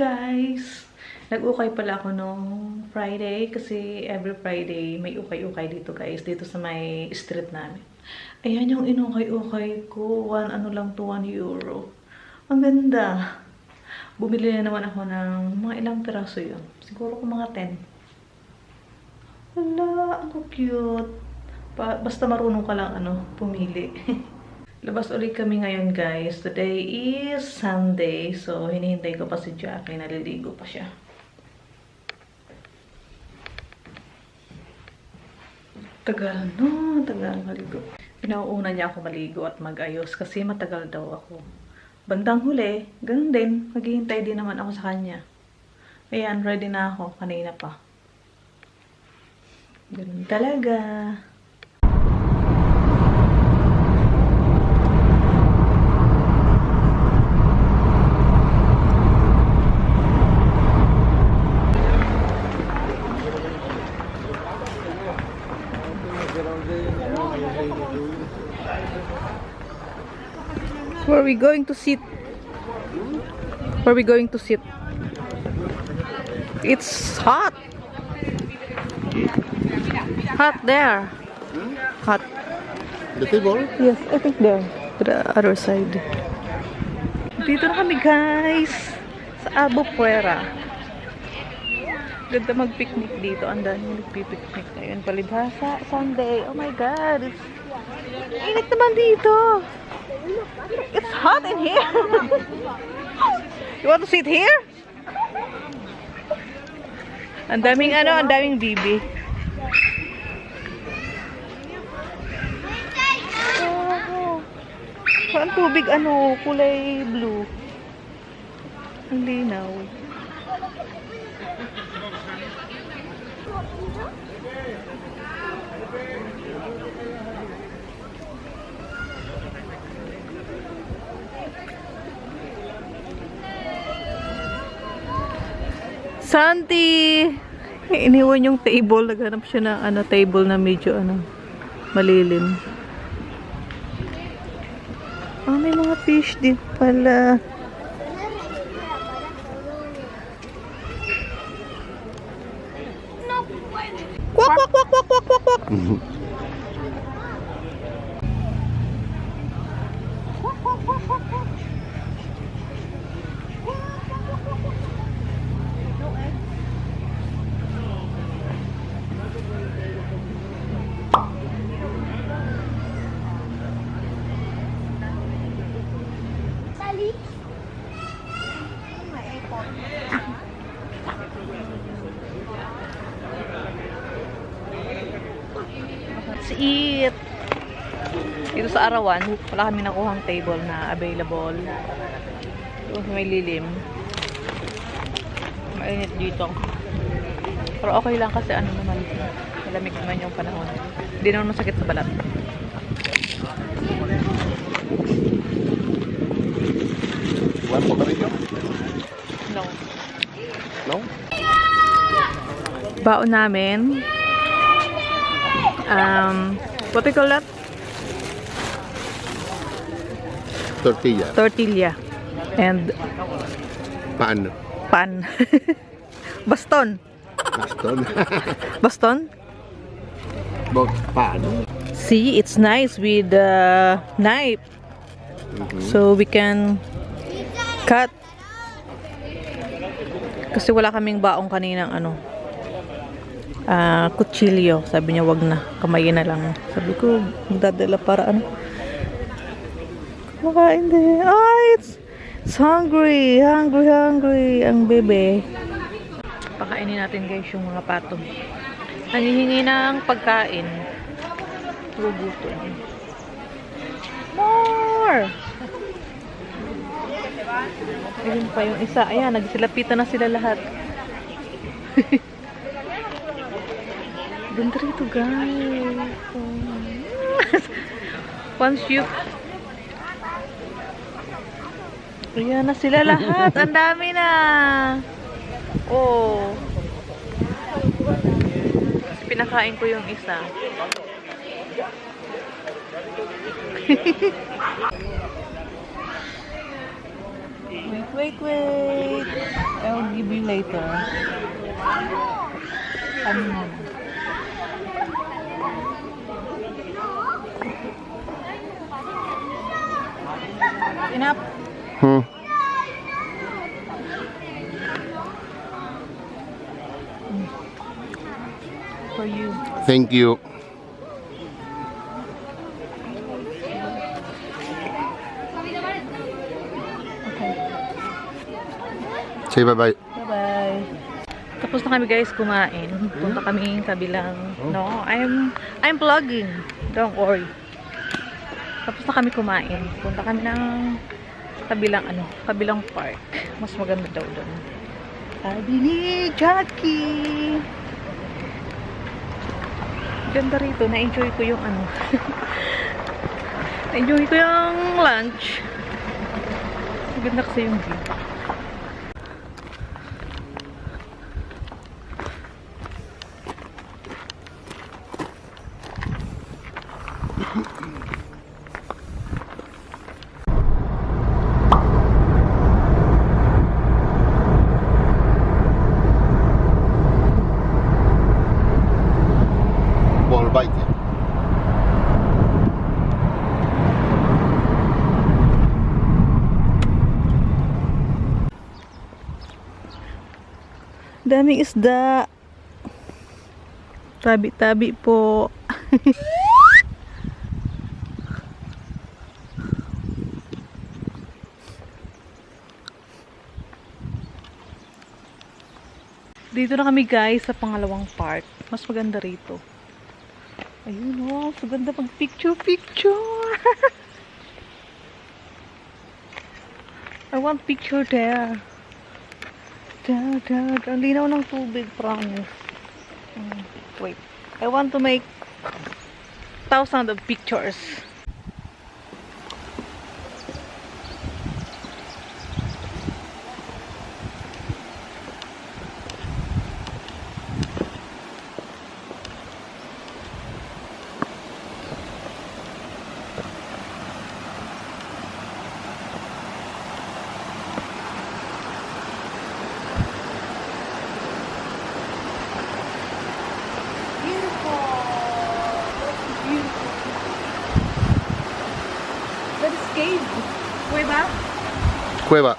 guys! Nag-ukay pala ako nung Friday kasi every Friday may ukay-ukay dito guys. Dito sa may street namin. Ayan yung inukay-ukay ko. Ano lang to, 1 euro. Ang ganda. Bumili na naman ako ng mga ilang piraso yun. Siguro kung mga 10. Wala, ang cute. Basta marunong ka lang pumili. Labas ulit kami ngayon guys. Today is Sunday. So, hinihintay ko pa si Jackie. Naliligo pa siya. Tagal no. Tagal maligo. Pinauuna niya ako maligo at mag-ayos kasi matagal daw ako. Bandang huli, ganun din. Maghihintay din naman ako sa kanya. Ayan, ready na ako. Kanina pa. Ganun talaga. Where are we going to sit? Where are we going to sit? It's hot. Hot there. Hot. The table? Yes, I think there. To the other side. Dito na kami guys. Sa Albufera. Ganda mag-picnic dito. Ang dami nagpipicnic ngayon. Palibhasa, Sunday. Oh my God. Init naman dito. It's hot in here. You want to sit here? Ang daming ang daming bibi. Ang tubig kulay blue. Ang linaw. Santi! Iniwan yung table. Naghanap siya ng table na medyo malilim. May mga fish din pala. Kwak, kwak, kwak, kwak, kwak, kwak, kwak. Let's eat. Dito sa Arawan, wala kami nakuhang table na available. Ito may lilim. Mainit dito. Pero okay lang kasi naman, malamig naman yung panahon. Hindi naman masakit sa balat. ¿One bocadillo? No. No? Baon namin. What do you call that? Tortilla. Tortilla. And Pan. pan. Baston. Baston. Baston? Pan. See, it's nice with the knife. So we can cut. Kasi wala kaming baong kaninang kutsilyo. Sabi niya wag na, kamayin na lang. Sabi ko magdadala para makain din. It's hungry ang bebe. Pakainin natin guys yung mga pato. Nangihingi ng pagkain. Gugutom. More! Ayun pa yung isa. Ayan, nagsilapitan na sila lahat. Ganda rito guys. Once you... Ayan na sila lahat. Ang dami na. Oh. Pinakain ko yung isa. Wait. I'll give you later. Ano na? Enough. Hmm. For you. Thank you. Okay. Say bye-bye. Bye-bye. Tapos na kami guys kumain. Punta kami kabilang. No, I'm vlogging. Don't worry. Tapos na kami kumain. Punta kami ng kabilang park. Mas maganda daw doon. Sabi ni Jackie. Ganda rito. Na-enjoy ko yung na-enjoy ko yung lunch. Maganda kasi yung view. Buon bike. Daming isda. Tabi-tabi po. Dito na kami guys sa pangalawang park. Mas maganda rito. Ayun o, so ganda pag picture. I want picture there. Ang linaw ng tubig, promise. Wait. I want to make thousands of pictures. That is cave. Cueva. Cueva.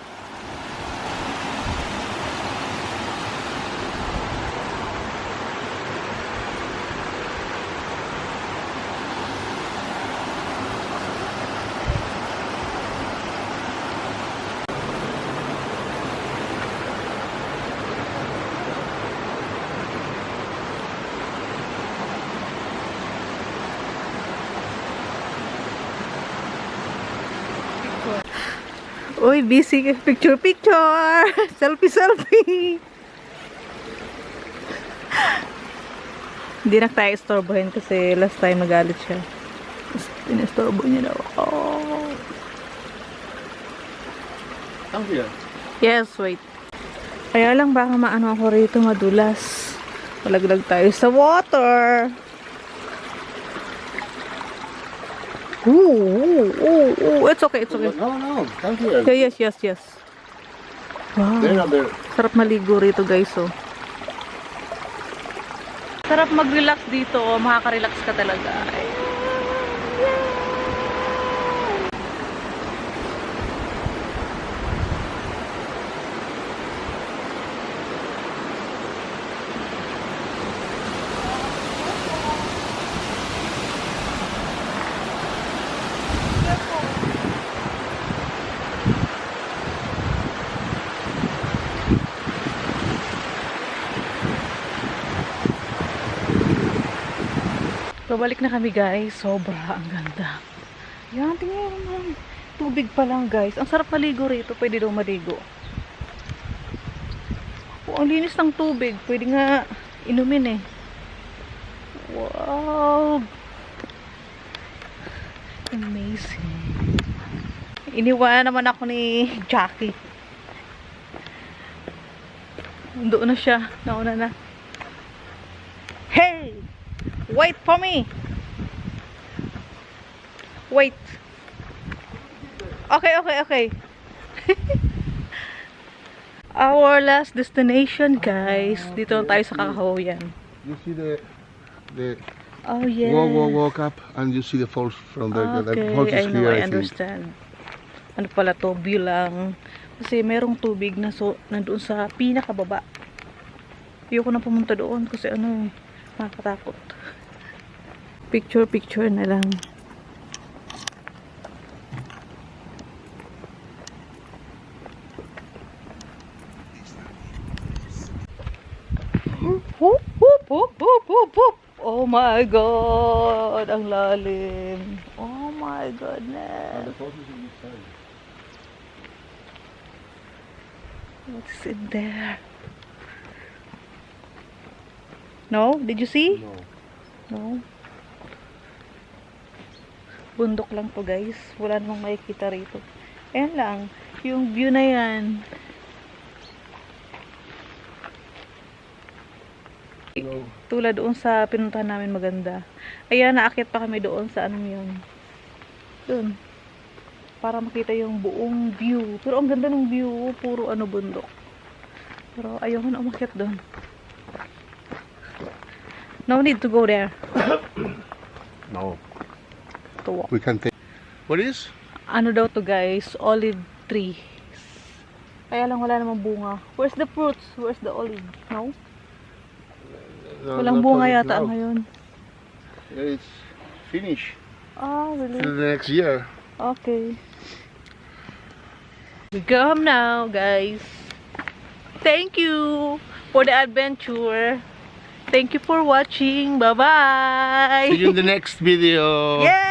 Uy, busy. Picture. Selfie. Hindi na tayo istorbohin kasi last time magalit siya. Inistorbo niya daw ako. Yes, wait. Kaya lang baka maano ako rito madulas. Malaglag tayo sa water. Ooh. It's okay. No. Come here. Yeah, yes. Wow. There. Sarap maligo rito, guys, oh. Sarap mag-relax dito, oh. Makaka-relax ka talaga. Pabalik na kami guys. Sobra. Ang ganda. Yan. Tingnan naman. Tubig pa lang guys. Ang sarap maligo rito. Pwede daw maligo. Oh, ang linis ng tubig. Pwede nga inumin eh. Wow. Amazing. Iniwan naman ako ni Jackie. Doon na siya. Nauna na. Hey! Wait for me. Wait. Okay. Our last destination, guys. Dito na tayo sa Kakahuyan. You see the Oh, yeah. walk up and you see the falls from there. That Okay, falls I is know, clear, I I think. understand. Ano pala to, view lang. Kasi merong tubig na nandoon sa pinakababa. Ayoko na pumunta doon kasi ano, nakakatakot. Picture na lang. Whoop, whoop, whoop, whoop, whoop, whoop. Oh my God, ang lalim. Oh my goodness. The falls is on this side. What's in there? No? Did you see? No. No. Bundok lang to, guys. Wala namang makikita rito. Ayan lang. Yung view na yan. No. Tulad doon sa pinuntahan namin maganda. Ayan, naakit pa kami doon sa anong yun. Doon. Para makita yung buong view. Pero ang ganda ng view. Puro ano bundok. Pero ayaw na umakyat doon. No need to go there. No. To walk. We can take. What is? Ano daw to, guys? Olive tree. Kaya lang wala namang bunga. Where's the fruits? Where's the olive? No? No, Walang not bunga only yata now. ngayon. It's finished. Ah, Till really? the next year. Okay. We go home now, guys. Thank you for the adventure. Thank you for watching. Bye-bye. See you in the next video. Yay!